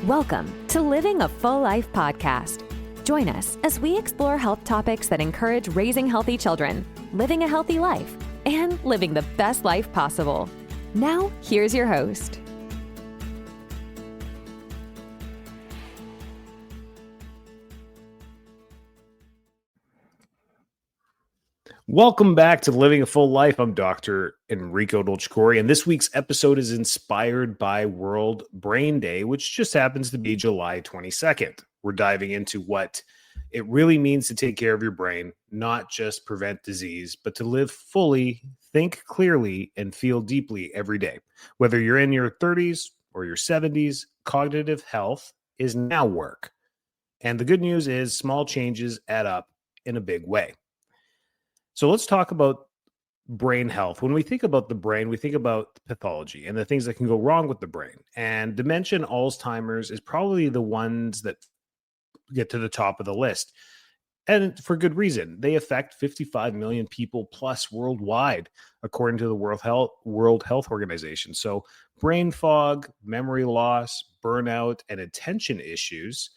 Welcome to Living a Full Life podcast. Join us as we explore health topics that encourage raising healthy children, living a healthy life, and living the best life possible. Now, here's your host. Welcome back to Living a Full Life. I'm Dr. Enrico Dolcecore, and this week's episode is inspired by World Brain Day, which just happens to be July 22nd. We're diving into what it really means to take care of your brain, not just prevent disease, but to live fully, think clearly, and feel deeply every day. Whether you're in your 30s or your 70s, cognitive health is now work. And the good news is small changes add up in a big way. So let's talk about brain health. When we think about the brain, we think about pathology and the things that can go wrong with the brain. And dementia and Alzheimer's is probably the ones that get to the top of the list. And for good reason. They affect 55 million people plus worldwide, according to the World Health Organization. So brain fog, memory loss, burnout, and attention issues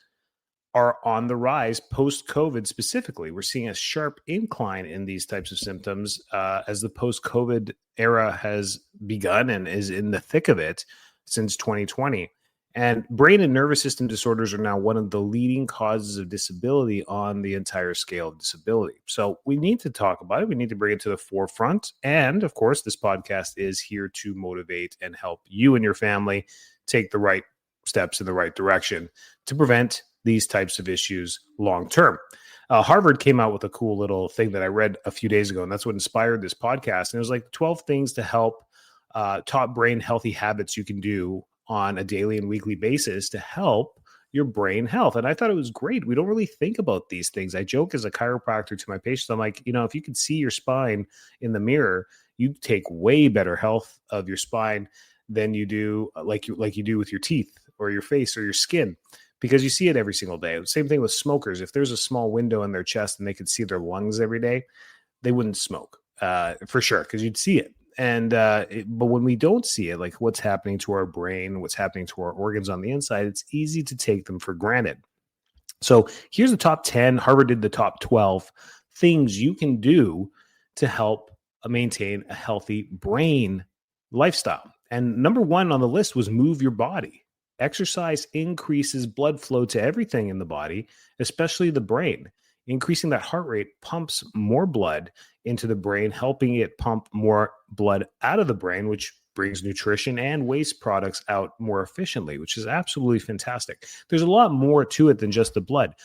are on the rise post-COVID specifically. We're seeing a sharp incline in these types of symptoms as the post-COVID era has begun and is in the thick of it since 2020. And brain and nervous system disorders are now one of the leading causes of disability on the entire scale of disability. So we need to talk about it. We need to bring it to the forefront. And of course, this podcast is here to motivate and help you and your family take the right steps in the right direction to prevent these types of issues long term. Harvard came out with a cool little thing that I read a few days ago, and that's what inspired this podcast. And it was like 12 things to help top brain healthy habits you can do on a daily and weekly basis to help your brain health. And I thought it was great. We don't really think about these things. I joke as a chiropractor to my patients, I'm like, if you could see your spine in the mirror, you take way better health of your spine than you do like you do with your teeth or your face or your skin, because you see it every single day. Same thing with smokers. If there's a small window in their chest and they could see their lungs every day, they wouldn't smoke for sure, because you'd see it. And but when we don't see it, like what's happening to our brain, what's happening to our organs on the inside, it's easy to take them for granted. So here's the top 10. Harvard did the top 12 things you can do to help maintain a healthy brain lifestyle. And number one on the list was move your body. Exercise increases blood flow to everything in the body, especially the brain. Increasing that heart rate pumps more blood into the brain, helping it pump more blood out of the brain, which brings nutrition and waste products out more efficiently, which is absolutely fantastic. There's a lot more to it than just the blood.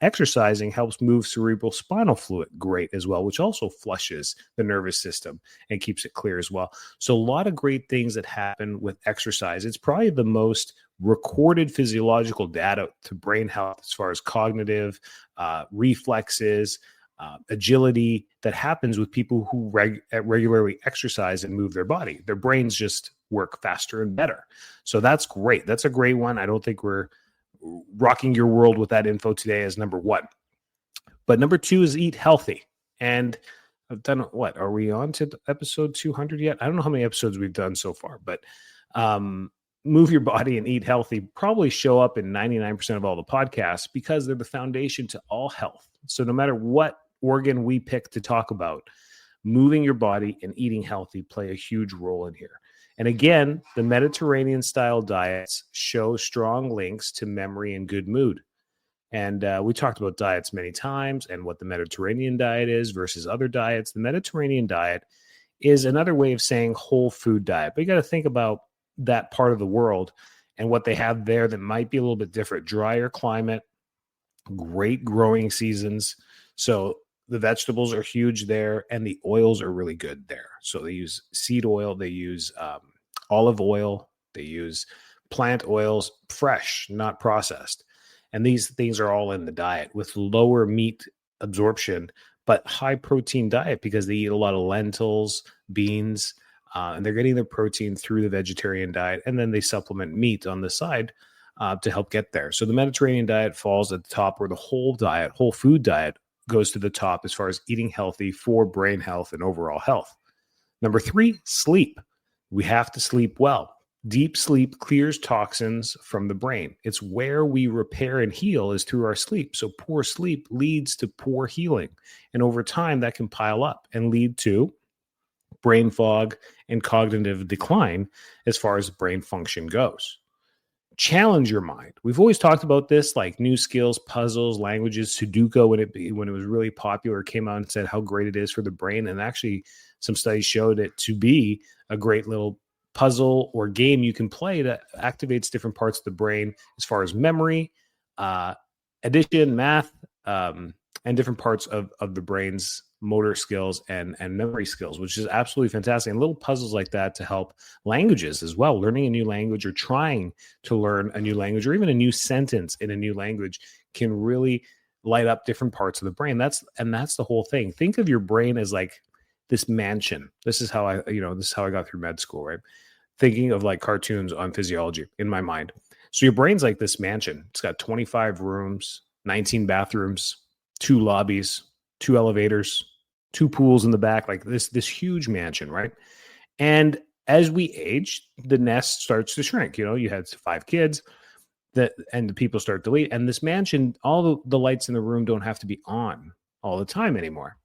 Exercising helps move cerebrospinal fluid great as well, which also flushes the nervous system and keeps it clear as well. So a lot of great things that happen with exercise. It's probably the most recorded physiological data to brain health as far as cognitive, reflexes, agility that happens with people who regularly exercise and move their body. Their brains just work faster and better. So that's great. That's a great one. I don't think we're rocking your world with that info today as number one. But number two is eat healthy. And I've done what? Are we on to episode 200 yet? I don't know how many episodes we've done so far, but move your body and eat healthy probably show up in 99% of all the podcasts because they're the foundation to all health. So no matter what organ we pick to talk about, moving your body and eating healthy play a huge role in here. And again, the Mediterranean style diets show strong links to memory and good mood. And we talked about diets many times and what the Mediterranean diet is versus other diets. The Mediterranean diet is another way of saying whole food diet. But you got to think about that part of the world and what they have there that might be a little bit different. Drier climate, great growing seasons. So the vegetables are huge there and the oils are really good there. So they use seed oil, they use olive oil, they use plant oils, fresh, not processed. And these things are all in the diet with lower meat absorption, but high protein diet because they eat a lot of lentils, beans, and they're getting their protein through the vegetarian diet. And then they supplement meat on the side to help get there. So the Mediterranean diet falls at the top, where the whole food diet goes to the top as far as eating healthy for brain health and overall health. Number three, sleep. We have to sleep well. Deep sleep clears toxins from the brain. It's where we repair and heal is through our sleep. So poor sleep leads to poor healing. And over time, that can pile up and lead to brain fog and cognitive decline as far as brain function goes. Challenge your mind. We've always talked about this, like new skills, puzzles, languages, Sudoku when it was really popular, came out and said how great it is for the brain. And actually, some studies showed it to be a great little puzzle or game you can play that activates different parts of the brain as far as memory, addition, math, and different parts of the brain's motor skills and memory skills, which is absolutely fantastic. And little puzzles like that to help languages as well. Learning a new language or trying to learn a new language or even a new sentence in a new language can really light up different parts of the brain. That's the whole thing. Think of your brain as like this mansion. This is how I got through med school, right? Thinking of like cartoons on physiology in my mind. So your brain's like this mansion. It's got 25 rooms, 19 bathrooms, 2 lobbies, 2 elevators, 2 pools in the back, like this huge mansion, right? And as we age, the nest starts to shrink. You had 5 kids, and the people start to leave. And this mansion, all the lights in the room don't have to be on all the time anymore.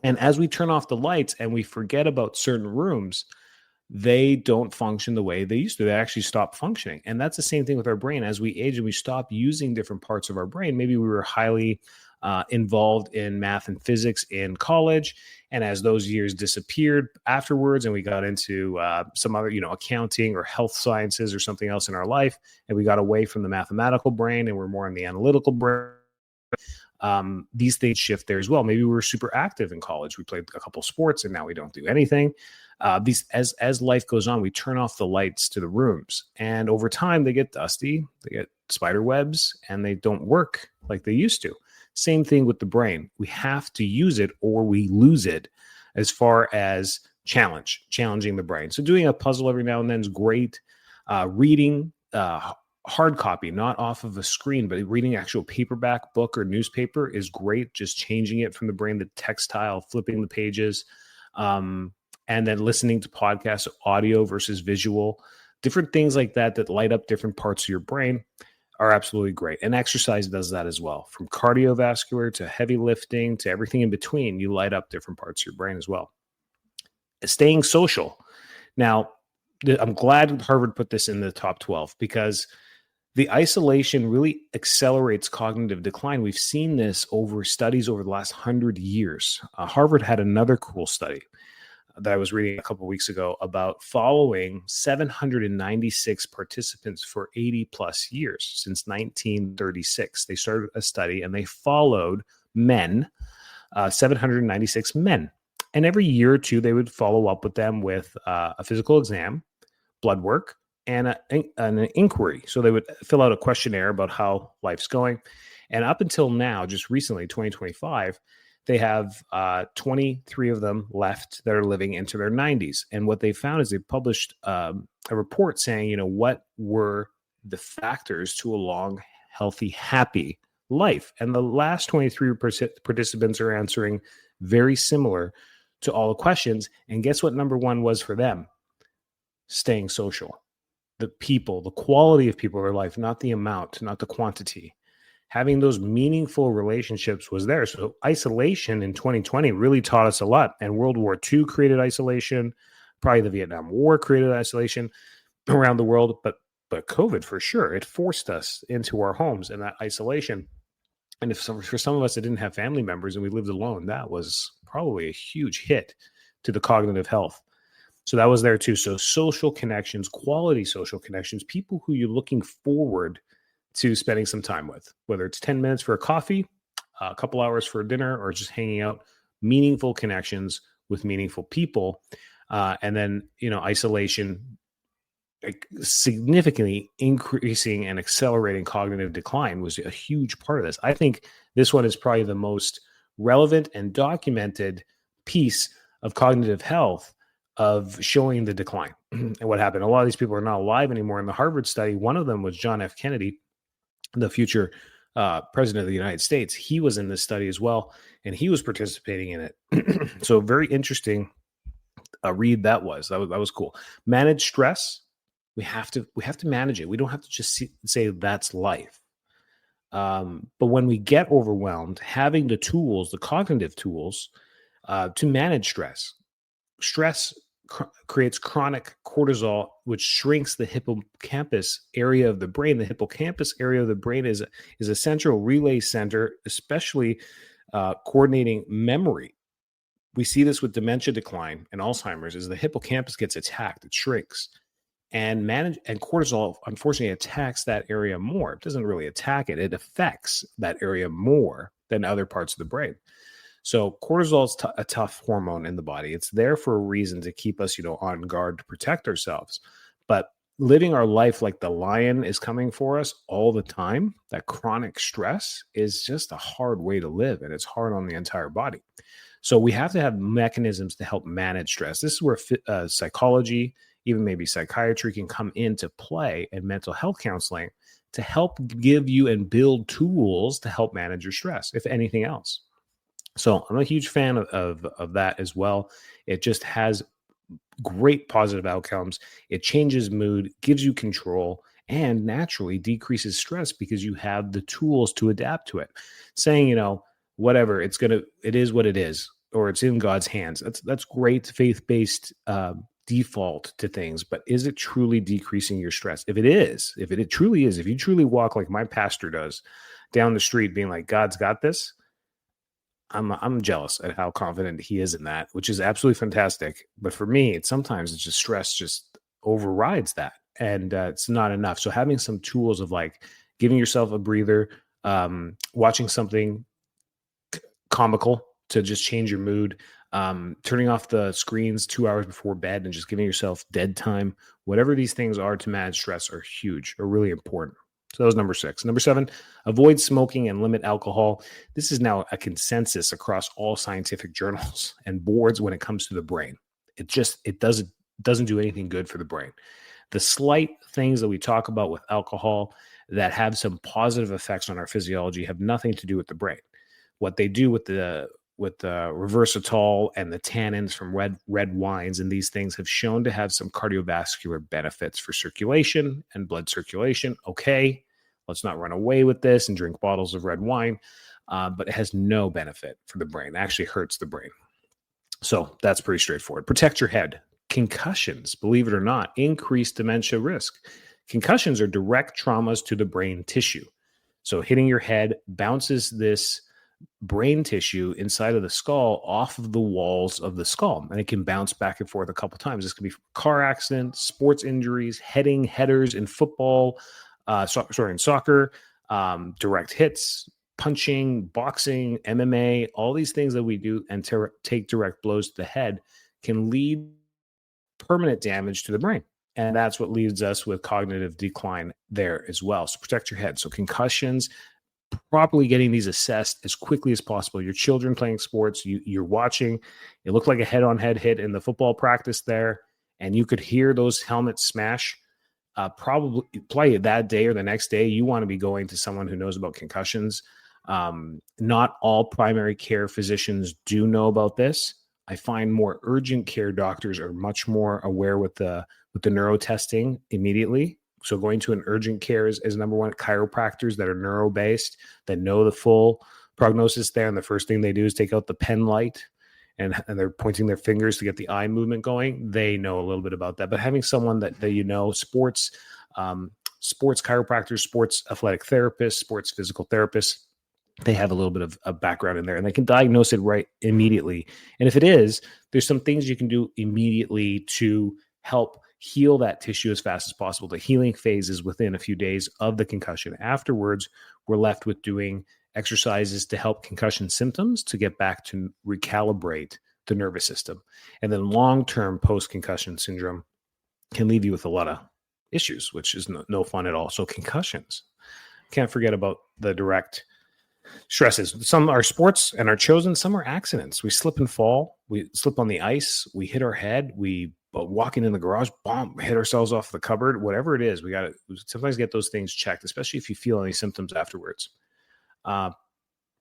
And as we turn off the lights and we forget about certain rooms, they don't function the way they used to. They actually stop functioning. And that's the same thing with our brain. As we age and we stop using different parts of our brain, maybe we were highly involved in math and physics in college. And as those years disappeared afterwards and we got into some other, accounting or health sciences or something else in our life, and we got away from the mathematical brain and we're more in the analytical brain, these things shift there as well. Maybe we were super active in college. We played a couple sports and now we don't do anything. As life goes on, we turn off the lights to the rooms, and over time they get dusty, they get spider webs, and they don't work like they used to. Same thing with the brain. We have to use it or we lose it as far as challenging the brain. So doing a puzzle every now and then is great. Reading hard copy, not off of a screen, but reading actual paperback book or newspaper is great. Just changing it from the brain to textile, flipping the pages, and then listening to podcasts, audio versus visual, different things like that light up different parts of your brain are absolutely great. And exercise does that as well. From cardiovascular to heavy lifting to everything in between, you light up different parts of your brain as well. Staying social. Now, I'm glad Harvard put this in the top 12 because the isolation really accelerates cognitive decline. We've seen this over studies over the last 100 years. Harvard had another cool study that I was reading a couple of weeks ago about following 796 participants for 80 plus years since 1936. They started a study and they followed men, 796 men. And every year or two, they would follow up with them with a physical exam, blood work, and an inquiry. So they would fill out a questionnaire about how life's going. And up until now, just recently, 2025, they have 23 of them left that are living into their 90s. And what they found is they published a report saying, what were the factors to a long, healthy, happy life? And the last 23 participants are answering very similar to all the questions. And guess what number one was for them? Staying social. The people, the quality of people in their life, not the amount, not the quantity. Having those meaningful relationships was there. So isolation in 2020 really taught us a lot. And World War II created isolation. Probably the Vietnam War created isolation around the world. But COVID, for sure, it forced us into our homes and that isolation. And for some of us that didn't have family members and we lived alone, that was probably a huge hit to the cognitive health. So that was there too. So social connections, quality social connections, people who you're looking forward to spending some time with, whether it's 10 minutes for a coffee, a couple hours for a dinner, or just hanging out, meaningful connections with meaningful people. And then, isolation significantly increasing and accelerating cognitive decline was a huge part of this. I think this one is probably the most relevant and documented piece of cognitive health of showing the decline and what happened. A lot of these people are not alive anymore. In the Harvard study, one of them was John F. Kennedy, the future president of the United States. He was in this study as well, and he was participating in it. So very interesting read that was. That was cool. Manage stress. We have to manage it. We don't have to just say that's life. But when we get overwhelmed, having the tools, the cognitive tools, to manage stress creates chronic cortisol, which shrinks the hippocampus area of the brain. The hippocampus area of the brain is a central relay center, especially coordinating memory. We see this with dementia decline and Alzheimer's. As the hippocampus gets attacked, it shrinks. And cortisol, unfortunately, attacks that area more. It doesn't really attack it. It affects that area more than other parts of the brain. So cortisol is a tough hormone in the body. It's there for a reason, to keep us, on guard, to protect ourselves. But living our life like the lion is coming for us all the time, that chronic stress is just a hard way to live, and it's hard on the entire body. So we have to have mechanisms to help manage stress. This is where psychology, even maybe psychiatry, can come into play, and mental health counseling, to help give you and build tools to help manage your stress, if anything else. So I'm a huge fan of that as well. It just has great positive outcomes. It changes mood, gives you control, and naturally decreases stress because you have the tools to adapt to it. Saying, whatever, it is what it is, or it's in God's hands. That's great faith-based default to things, but is it truly decreasing your stress? If it truly is, if you truly walk like my pastor does down the street being like, God's got this, I'm jealous at how confident he is in that, which is absolutely fantastic. But for me, sometimes it's just stress just overrides that, and it's not enough. So having some tools of like giving yourself a breather, watching something comical to just change your mood, turning off the screens 2 hours before bed and just giving yourself dead time, whatever these things are to manage stress, are huge, are really important. So that was number 6. Number 7, avoid smoking and limit alcohol. This is now a consensus across all scientific journals and boards when it comes to the brain. It doesn't do anything good for the brain. The slight things that we talk about with alcohol that have some positive effects on our physiology have nothing to do with the brain. What they do with the resveratrol and the tannins from red wines and these things have shown to have some cardiovascular benefits for circulation and blood circulation. Okay, let's not run away with this and drink bottles of red wine, but it has no benefit for the brain. It actually hurts the brain. So that's pretty straightforward. Protect your head. Concussions, believe it or not, increase dementia risk. Concussions are direct traumas to the brain tissue. So hitting your head bounces this brain tissue inside of the skull off of the walls of the skull, and it can bounce back and forth a couple times. This can be car accidents, sports injuries, headers in football, in soccer, direct hits, punching, boxing, MMA, all these things that we do and take direct blows to the head can lead permanent damage to the brain. And that's what leads us with cognitive decline there as well. So protect your head. So concussions, properly getting these assessed as quickly as possible. Your children playing sports, you're watching, it looked like a head-on-head hit in the football practice there, and you could hear those helmets smash. Probably play it that day or the next day. You want to be going to someone who knows about concussions. Not all primary care physicians do know about this. I find more urgent care doctors are much more aware with the neuro testing immediately. So going to an urgent care is number one. Chiropractors that are neuro-based, that know the full prognosis there. And the first thing they do is take out the pen light and they're pointing their fingers to get the eye movement going. They know a little bit about that. But having someone that sports chiropractors, sports athletic therapists, sports physical therapists, they have a little bit of a background in there and they can diagnose it right immediately. And if it is, there's some things you can do immediately to help heal that tissue as fast as possible. The healing phase is within a few days of the concussion. Afterwards, we're left with doing exercises to help concussion symptoms to get back to recalibrate the nervous system. And then long-term post-concussion syndrome can leave you with a lot of issues, which is no fun at all. So concussions, can't forget about the direct stresses. Some are sports and are chosen. Some are accidents. We slip and fall. We slip on the ice. We hit our head. We walking in the garage, hit ourselves off the cupboard, whatever it is. We got to sometimes get those things checked, especially if you feel any symptoms afterwards.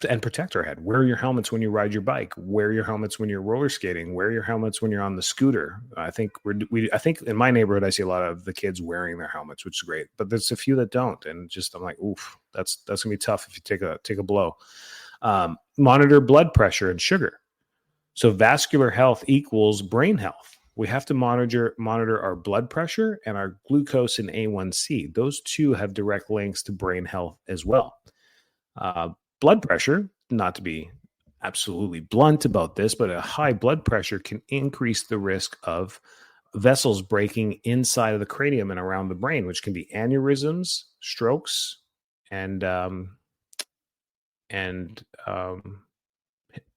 and protect our head. Wear your helmets when you ride your bike. Wear your helmets when you're roller skating. Wear your helmets when you're on the scooter. I think I think in my neighborhood I see a lot of the kids wearing their helmets, which is great. But there's a few that don't, and just I'm like, oof, that's gonna be tough if you take a blow. Monitor blood pressure and sugar. So vascular health equals brain health. We have to monitor our blood pressure and our glucose and A1C. Those two have direct links to brain health as well. Blood pressure, not to be absolutely blunt about this, but a high blood pressure can increase the risk of vessels breaking inside of the cranium and around the brain, which can be aneurysms, strokes, and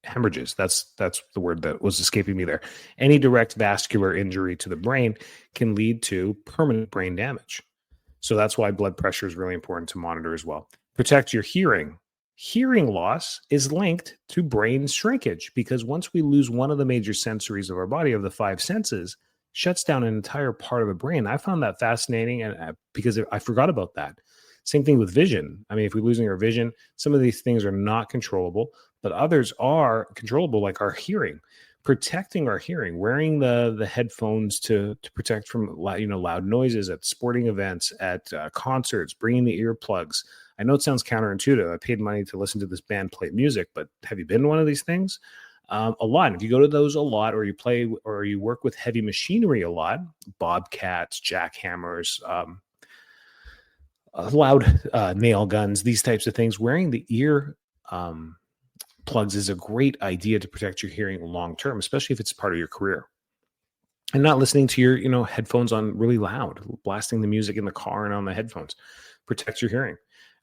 hemorrhages. That's the word that was escaping me there. Any direct vascular injury to the brain can lead to permanent brain damage. So that's why blood pressure is really important to monitor as well. Protect your hearing. Hearing loss is linked to brain shrinkage because once we lose one of the major sensories of our body, of the five senses, shuts down an entire part of the brain. I found that fascinating, and because I forgot about that. Same thing with vision. I mean, if we're losing our vision, some of these things are not controllable, but others are controllable, like our hearing. Protecting our hearing, wearing the headphones to protect from loud noises at sporting events, at concerts, bringing the earplugs. I know it sounds counterintuitive. I paid money to listen to this band play music, but have you been to one of these things? A lot. If you go to those a lot, or you play or you work with heavy machinery a lot, bobcats, jackhammers, loud nail guns, these types of things, wearing the ear plugs is a great idea to protect your hearing long term, especially if it's part of your career. And not listening to your headphones on really loud, blasting the music in the car and on the headphones. Protect your hearing.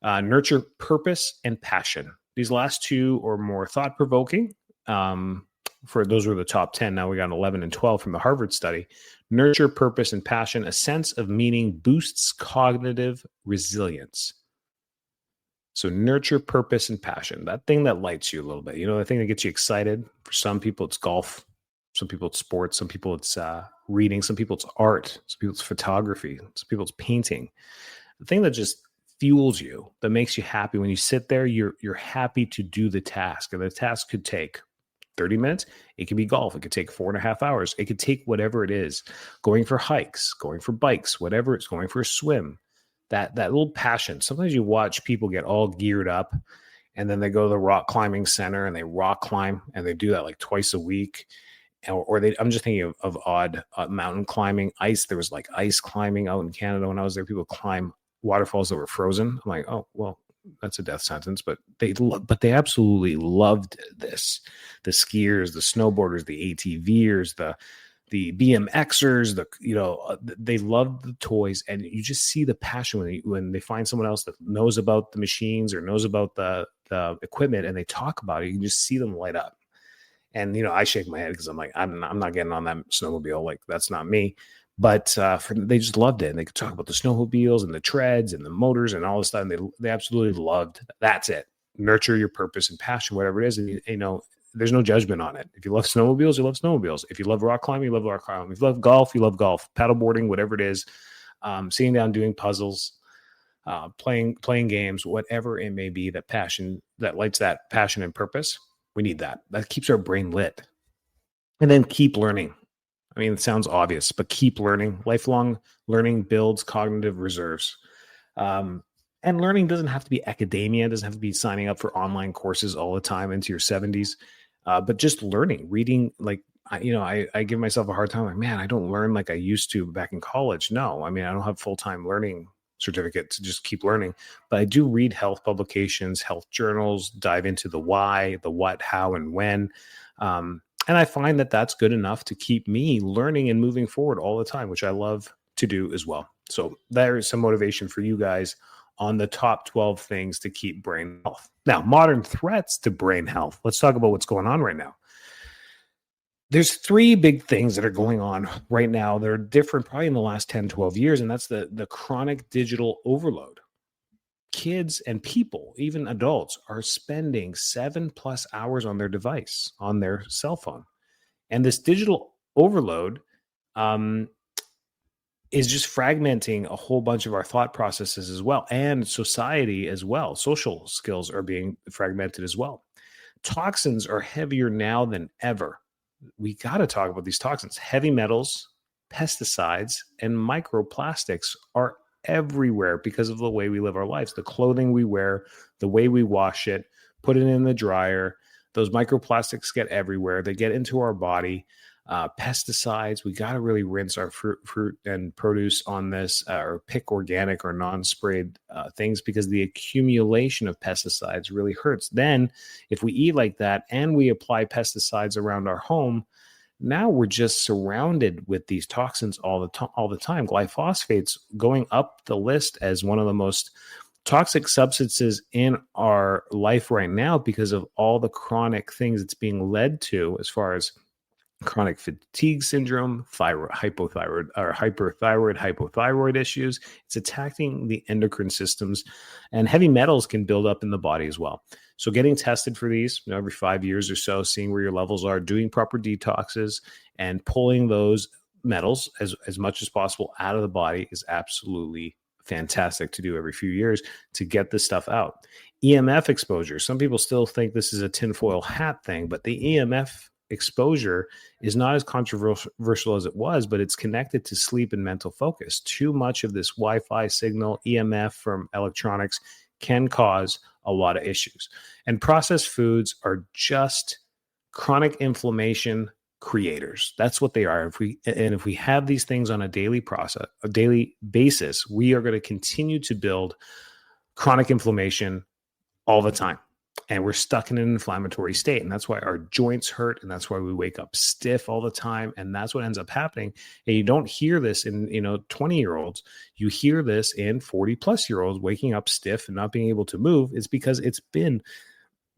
Nurture purpose and passion. These last two are more thought-provoking. For those were the top 10. Now we got 11 and 12 from the Harvard study. Nurture purpose and passion. A sense of meaning boosts cognitive resilience. So nurture purpose and passion. That thing that lights you a little bit. The thing that gets you excited. For some people, it's golf. Some people, it's sports. Some people, it's reading. Some people, it's art. Some people, it's photography. Some people, it's painting. The thing that just fuels you, that makes you happy when you sit there, you're happy to do the task. And the task could take 30 minutes. It could be golf. It could take 4.5 hours. It could take whatever it is. Going for hikes, going for bikes, whatever it's going for a swim. That little passion. Sometimes you watch people get all geared up and then they go to the rock climbing center and they rock climb, and they do that like twice a week. I'm just thinking of odd mountain climbing, ice. There was like ice climbing out in Canada when I was there. People climb waterfalls that were frozen. I'm like, oh, well, that's a death sentence, but they absolutely loved this. The skiers, the snowboarders, the ATVers, the BMXers, they love the toys, and you just see the passion when they find someone else that knows about the machines or knows about the equipment, and they talk about it. You can just see them light up. And I shake my head because I'm like, I'm not getting on that snowmobile. Like, that's not me. But they just loved it, and they could talk about the snowmobiles and the treads and the motors and all this stuff. And they absolutely loved. That's it. Nurture your purpose and passion, whatever it is, and there's no judgment on it. If you love snowmobiles, you love snowmobiles. If you love rock climbing, you love rock climbing. If you love golf, you love golf. Paddleboarding, whatever it is, sitting down doing puzzles, playing games, whatever it may be. That lights that passion and purpose. We need that. That keeps our brain lit. And then keep learning. I mean, it sounds obvious, but keep learning. Lifelong learning builds cognitive reserves. And learning doesn't have to be academia. It doesn't have to be signing up for online courses all the time into your 70s. But just learning, reading, like, I give myself a hard time. Like, man, I don't learn like I used to back in college. No, I mean, I don't have full-time learning certificate to just keep learning. But I do read health publications, health journals, dive into the why, the what, how, and when. And I find that that's good enough to keep me learning and moving forward all the time, which I love to do as well. So there is some motivation for you guys on the top 12 things to keep brain health. Now, modern threats to brain health. Let's talk about what's going on right now. There's 3 big things that are going on right now. They're different probably in the last 10, 12 years, and that's the chronic digital overload. Kids and people, even adults, are spending 7+ hours on their device, on their cell phone. And this digital overload is just fragmenting a whole bunch of our thought processes as well, and society as well. Social skills are being fragmented as well. Toxins are heavier now than ever. We got to talk about these toxins. Heavy metals, pesticides, and microplastics are everywhere because of the way we live our lives. The clothing we wear, the way we wash it, put it in the dryer. Those microplastics get everywhere. They get into our body. Pesticides, we got to really rinse our fruit and produce on this, or pick organic or non-sprayed things, because the accumulation of pesticides really hurts. Then if we eat like that and we apply pesticides around our home, now we're just surrounded with these toxins all the time. Glyphosate's going up the list as one of the most toxic substances in our life right now because of all the chronic things it's being led to, as far as chronic fatigue syndrome, hyperthyroid issues. It's attacking the endocrine systems, and heavy metals can build up in the body as well. So getting tested for these, every 5 years or so, seeing where your levels are, doing proper detoxes, and pulling those metals as much as possible out of the body is absolutely fantastic to do every few years to get this stuff out. EMF exposure. Some people still think this is a tinfoil hat thing, but the EMF exposure is not as controversial as it was, but it's connected to sleep and mental focus. Too much of this Wi-Fi signal, EMF from electronics, can cause a lot of issues. And processed foods are just chronic inflammation creators. That's what they are. If we have these things on a daily basis, we are going to continue to build chronic inflammation all the time. And we're stuck in an inflammatory state. And that's why our joints hurt. And that's why we wake up stiff all the time. And that's what ends up happening. And you don't hear this in, 20-year-olds. You hear this in 40-plus-year-olds waking up stiff and not being able to move. It's because it's been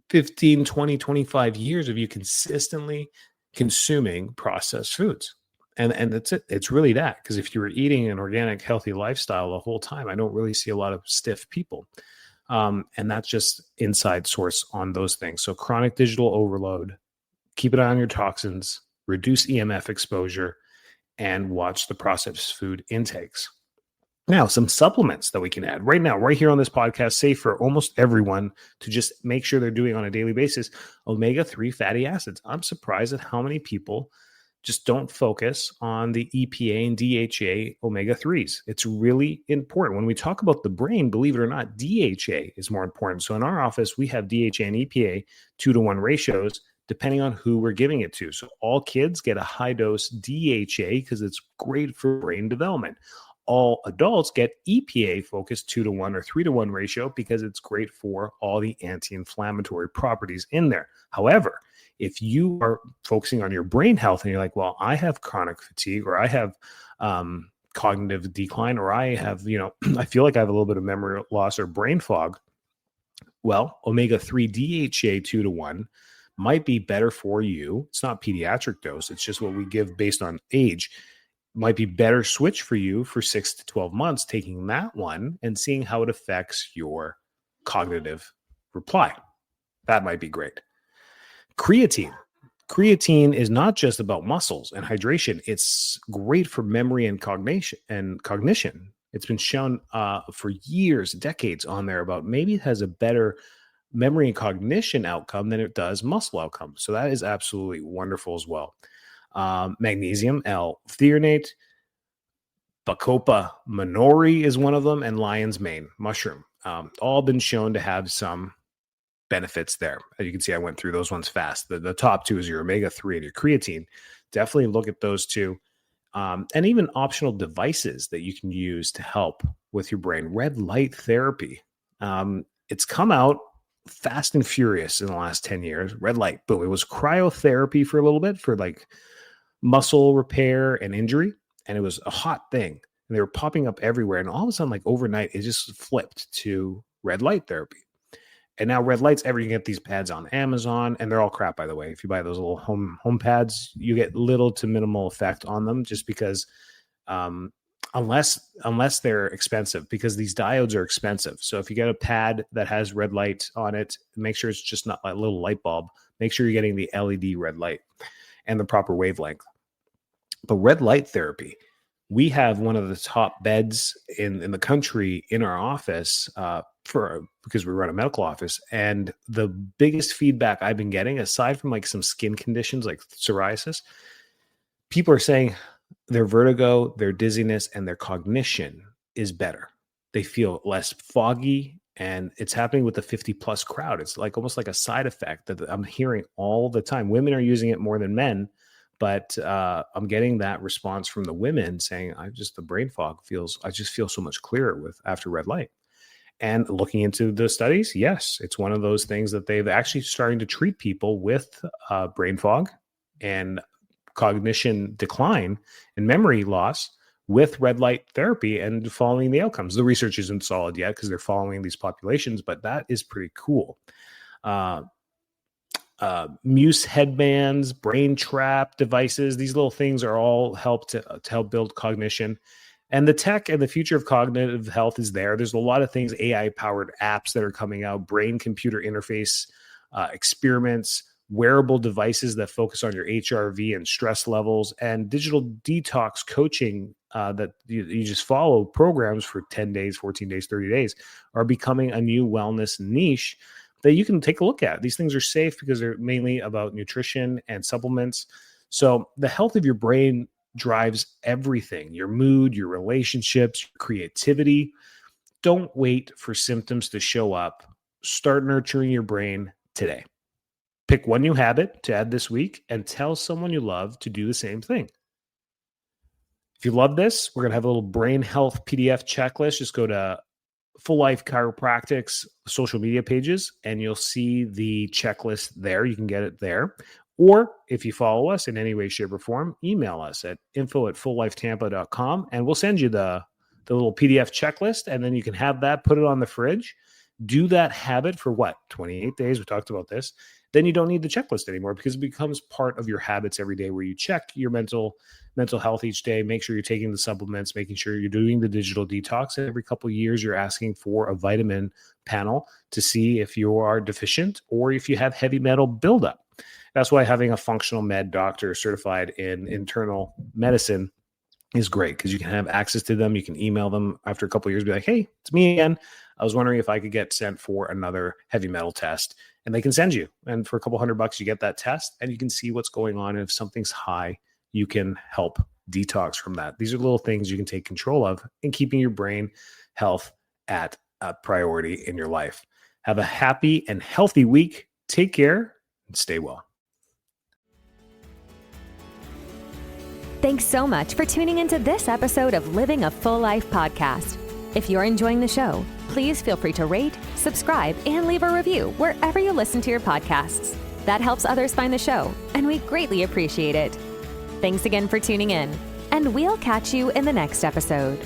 15, 20, 25 years of you consistently consuming processed foods. And that's it. It's really that. Because if you were eating an organic, healthy lifestyle the whole time, I don't really see a lot of stiff people. And that's just inside source on those things. So chronic digital overload, keep an eye on your toxins, reduce EMF exposure, and watch the processed food intakes. Now, some supplements that we can add right now, right here on this podcast, safe for almost everyone to just make sure they're doing on a daily basis. Omega-3 fatty acids. I'm surprised at how many people just don't focus on the EPA and DHA omega-3s. It's really important. When we talk about the brain, believe it or not, DHA is more important. So in our office, we have DHA and EPA 2-to-1 ratios, depending on who we're giving it to. So all kids get a high dose DHA because it's great for brain development. All adults get EPA focused 2-to-1 or 3-to-1 ratio because it's great for all the anti-inflammatory properties in there. However, if you are focusing on your brain health and you're like, well, I have chronic fatigue, or I have cognitive decline, or I have, I feel like I have a little bit of memory loss or brain fog. Well, omega-3 DHA 2-to-1 might be better for you. It's not pediatric dose. It's just what we give based on age. Might be better switch for you for 6 to 12 months, taking that one and seeing how it affects your cognitive reply. That might be great. Creatine. Creatine is not just about muscles and hydration. It's great for memory and cognition. It's been shown for years, decades on there about maybe it has a better memory and cognition outcome than it does muscle outcome. So that is absolutely wonderful as well. Magnesium, L-threonate, Bacopa minori is one of them, and lion's mane mushroom. All been shown to have some benefits there. As you can see, I went through those ones fast. The top two is your omega-3 and your creatine. Definitely look at those two. And even optional devices that you can use to help with your brain. Red light therapy. It's come out fast and furious in the last 10 years. Red light, boom. It was cryotherapy for a little bit for like muscle repair and injury. And it was a hot thing. And they were popping up everywhere. And all of a sudden, like overnight, it just flipped to red light therapy. And now red lights, you can get these pads on Amazon, and they're all crap, by the way. If you buy those little home pads, you get little to minimal effect on them just because unless they're expensive, because these diodes are expensive. So if you get a pad that has red light on it, make sure it's just not a little light bulb. Make sure you're getting the LED red light and the proper wavelength. But red light therapy, We have one of the top beds in the country in our office because we run a medical office. And the biggest feedback I've been getting, aside from like some skin conditions like psoriasis, people are saying their vertigo, their dizziness, and their cognition is better. They feel less foggy, and it's happening with the 50 plus crowd. It's like almost like a side effect that I'm hearing all the time. Women are using it more than men, but I'm getting that response from the women saying, the brain fog I just feel so much clearer after red light. And looking into the studies, yes, it's one of those things that they've actually starting to treat people with brain fog and cognition decline and memory loss with red light therapy and following the outcomes. The research isn't solid yet because they're following these populations, but that is pretty cool. Muse headbands, brain trap devices, these little things are all help to help build cognition. And the tech and the future of cognitive health is there. There's a lot of things, AI-powered apps that are coming out, brain-computer interface experiments, wearable devices that focus on your HRV and stress levels, and digital detox coaching that you just follow programs for 10 days, 14 days, 30 days are becoming a new wellness niche that you can take a look at. These things are safe because they're mainly about nutrition and supplements. So the health of your brain drives everything, your mood, your relationships, your creativity. Don't wait for symptoms to show up. Start nurturing your brain today. Pick one new habit to add this week and tell someone you love to do the same thing. If you love this, we're going to have a little brain health PDF checklist. Just go to Full Life Chiropractic's social media pages and you'll see the checklist there. You can get it there. Or if you follow us in any way, shape, or form, email us at info@fulllifetampa.com and we'll send you the little PDF checklist, and then you can have that, put it on the fridge. Do that habit for 28 days. We talked about this. Then you don't need the checklist anymore because it becomes part of your habits every day where you check your mental health each day, make sure you're taking the supplements, making sure you're doing the digital detox. And every couple of years, you're asking for a vitamin panel to see if you are deficient or if you have heavy metal buildup. That's why having a functional med doctor certified in internal medicine is great because you can have access to them. You can email them after a couple of years, be like, hey, it's me again. I was wondering if I could get sent for another heavy metal test, and they can send you. And for a couple $100, you get that test and you can see what's going on. And if something's high, you can help detox from that. These are little things you can take control of in keeping your brain health at a priority in your life. Have a happy and healthy week. Take care and stay well. Thanks so much for tuning into this episode of Living a Full Life podcast. If you're enjoying the show, please feel free to rate, subscribe, and leave a review wherever you listen to your podcasts. That helps others find the show, and we greatly appreciate it. Thanks again for tuning in, and we'll catch you in the next episode.